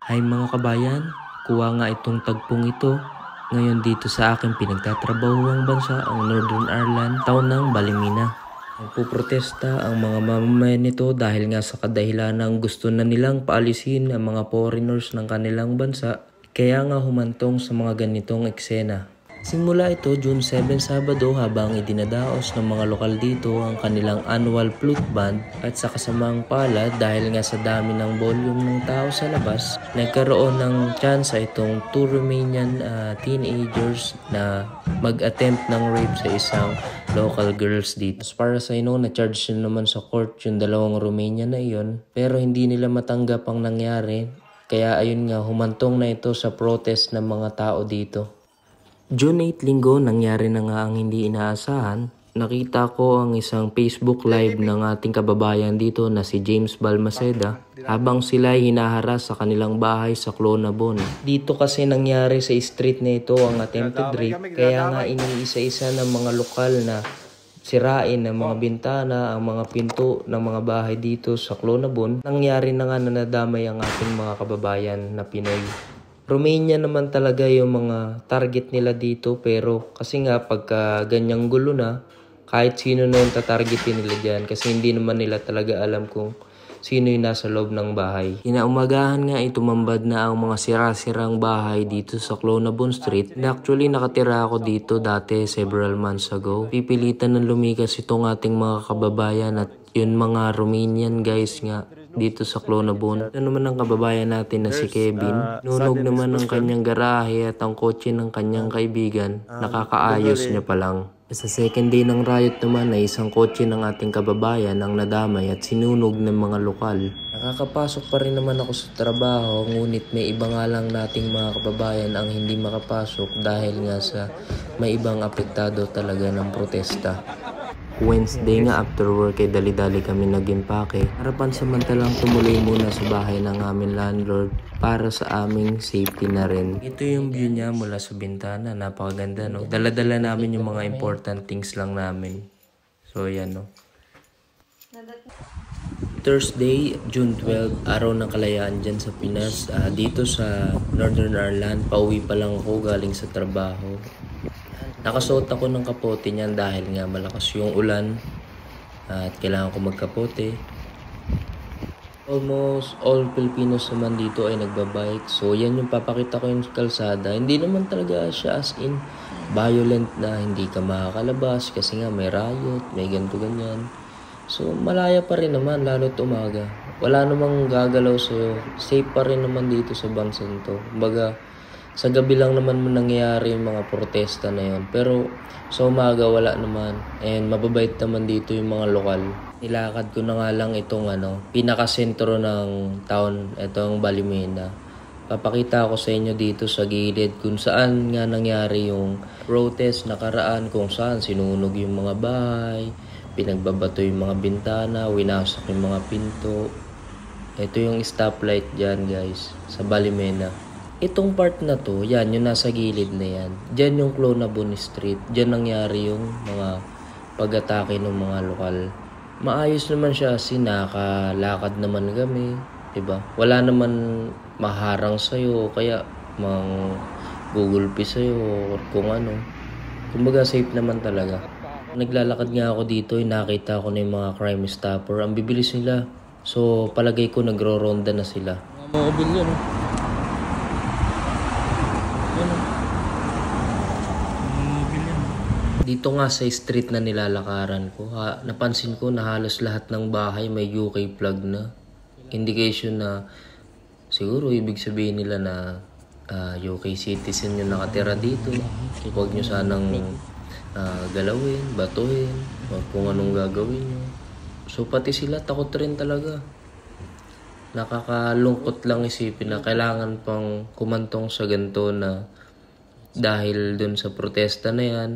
Hay mga kabayan, kuha nga itong tagpong ito. Ngayon dito sa aking pinagtatrabahuang bansa, ang Northern Ireland, taon ng Ballymena. Nagpuprotesta ang mga mamamayan nito dahil nga sa kadahilanang gusto na nilang paalisin ang mga foreigners ng kanilang bansa. Kaya nga humantong sa mga ganitong eksena. Simula ito June 7 Sabado habang idinadaos ng mga lokal dito ang kanilang annual flute band at sa kasamang palad dahil nga sa dami ng volume ng tao sa labas, nagkaroon ng tsansa itong 2 Romanian teenagers na mag-attempt ng rape sa isang local girls dito. As far as I know, na-charge naman sa court yung dalawang Romanian na iyon pero hindi nila matanggap ang nangyari. Kaya ayun nga, humantong na ito sa protest ng mga tao dito. June 8 linggo, nangyari na nga ang hindi inaasahan. Nakita ko ang isang Facebook live ng ating kababayan dito na si James Balmaceda habang sila ay hinaharas sa kanilang bahay sa Clonabon. Dito kasi nangyari sa street na ito ang attempted rape kaya nga iniisa-isa ng mga lokal na sirain ng mga bintana, ang mga pinto ng mga bahay dito sa Clonabon. Nangyari na nga na nadamay ang ating mga kababayan na Pinoy. Romania naman talaga yung mga target nila dito pero kasi nga pagka ganyang gulo na, kahit sino na yung tatargetin nila dyan kasi hindi naman nila talaga alam kung sino yung nasa loob ng bahay. Kinaumagahan nga tumambad na ang mga sira-sirang bahay dito sa Clonabon Street. Actually nakatira ako dito dati several months ago. Pipilitan ng lumikas itong ating mga kababayan at yun mga Romanian guys nga dito sa Clonabon. Ano naman ang kababayan natin na si Kevin. Nunog naman ang kanyang garahe at ang kotse ng kanyang kaibigan. Nakakaayos niya pa lang. Sa second day ng riot naman ay isang kotse ng ating kababayan ang nadamay at sinunog ng mga lokal. Nakakapasok pa rin naman ako sa trabaho ngunit may iba nga lang nating mga kababayan ang hindi makapasok dahil nga sa may ibang apektado talaga ng protesta. Wednesday nga after work ay dali-dali kami nag-impake para pansamantalang tumuloy muna sa bahay ng aming landlord para sa aming safety na rin. Ito yung view niya mula sa bintana, napakaganda no. Dala-dala namin yung mga important things lang namin. So yan no. Thursday, June 12, araw ng kalayaan dyan sa Pinas. Dito sa Northern Ireland, pauwi pa lang ako galing sa trabaho. Nakasuot ako ng kapote niyan dahil nga malakas yung ulan at kailangan ko magkapote. Almost all Filipinos naman dito ay nagbabike. So yan yung papakita ko yung kalsada. Hindi naman talaga siya as in violent na hindi ka makakalabas kasi nga may riot, may ganito ganyan. So malaya pa rin naman lalo't umaga. Wala namang gagalaw sa'yo. Safe pa rin naman dito sa bansang to. Kumbaga, sa gabi lang naman nangyayari yung mga protesta na yun. Pero sa umaga wala naman. And mababait naman dito yung mga lokal. Nilakad ko na nga lang itong pinakasentro ng town, itong Ballymena. Papakita ko sa inyo dito sa gilid kung saan nga nangyari yung protest nakaraan, kung saan sinunog yung mga bahay, pinagbabato yung mga bintana, winasak yung mga pinto. Ito yung stoplight dyan guys, sa Ballymena. Itong part na to, yan yung nasa gilid na yan. Diyan yung Clonabon Street. Diyan nangyari yung mga pag-atake ng mga lokal. Maayos naman siya kasi nakalakad naman kami. Diba? Wala naman maharang sa'yo kaya gugulpi sa'yo or kung ano. Kumbaga safe naman talaga. Naglalakad nga ako dito, nakita ko na yung mga crime stopper. Ang bibilis nila. So palagay ko nagro-ronda na sila. Mga bilyan Dito nga sa street na nilalakaran ko, napansin ko na halos lahat ng bahay may UK flag na. Indication na siguro ibig sabihin nila na UK citizen yung nakatira dito. Huwag nyo sanang galawin, batuhin, o kung anong gagawin nyo. So pati sila takot rin talaga. Nakakalungkot lang isipin na kailangan pang kumantong sa ganito na dahil dun sa protesta na yan,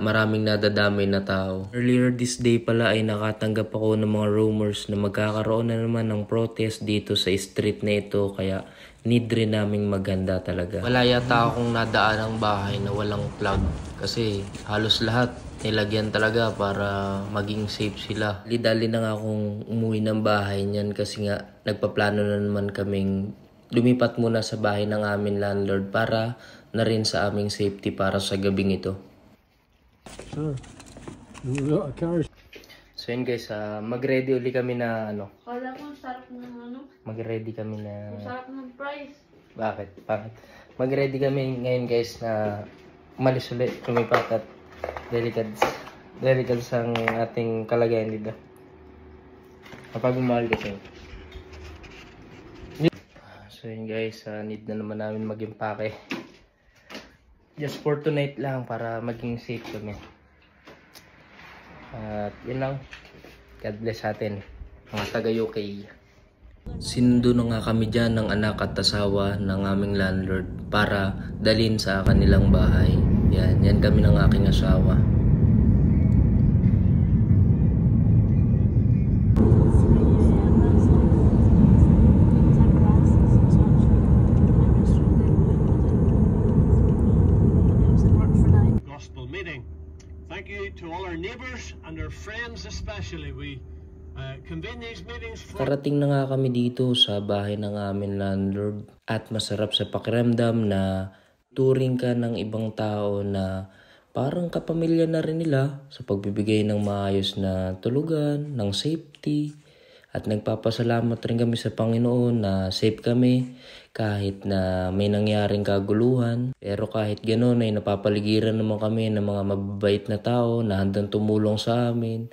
maraming nadadamay na tao. Earlier this day pala ay nakatanggap ako ng mga rumors na magkakaroon na naman ng protest dito sa street na ito kaya need rin naming maganda talaga. Wala yata akong nadaan ng bahay na walang plug kasi halos lahat nilagyan talaga para maging safe sila. Dali na nga akong umuwi ng bahay niyan kasi nga nagpaplano na naman kaming lumipat muna sa bahay ng aming landlord para na rin sa aming safety para sa gabing ito. Sure. A lot of cars. So yun guys, mag-ready uli kami na Kala ko, sarap ng mag-ready kami na... sarap ng price. Bakit? Mag-ready kami ngayon guys na umalis ulit, lumipat at delikad sa ating kalagayan dito. Kapag umahal kasi. So yun guys, need na naman namin mag-impake. Just for tonight lang para maging safe kami. At yun lang. God bless atin, mga taga UK. Sinundo na nga kami dyan ng anak at asawa ng aming landlord para dalhin sa kanilang bahay. Yan kami ng aking asawa. Gospel meeting. Thank you to all our neighbours and our friends especially. We convene these meetings for... Karating na nga kami dito sa bahay ng aming landlord at masarap sa pakiramdam na turing ka ng ibang tao na parang kapamilya na rin nila sa pagbibigay ng maayos na tulugan, ng safety. At nagpapasalamat rin kami sa Panginoon na safe kami kahit na may nangyaring kaguluhan. Pero kahit gano'n ay napapaligiran naman kami ng mga mababait na tao na handang tumulong sa amin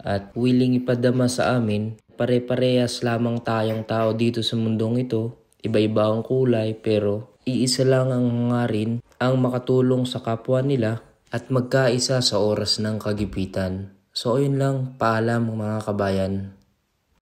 at willing ipadama sa amin. Pare-parehas lamang tayong tao dito sa mundong ito. Iba-iba ang kulay pero iisa lang ang hangarin ang makatulong sa kapwa nila at magkaisa sa oras ng kagipitan. So ayun lang, paalam mga kabayan.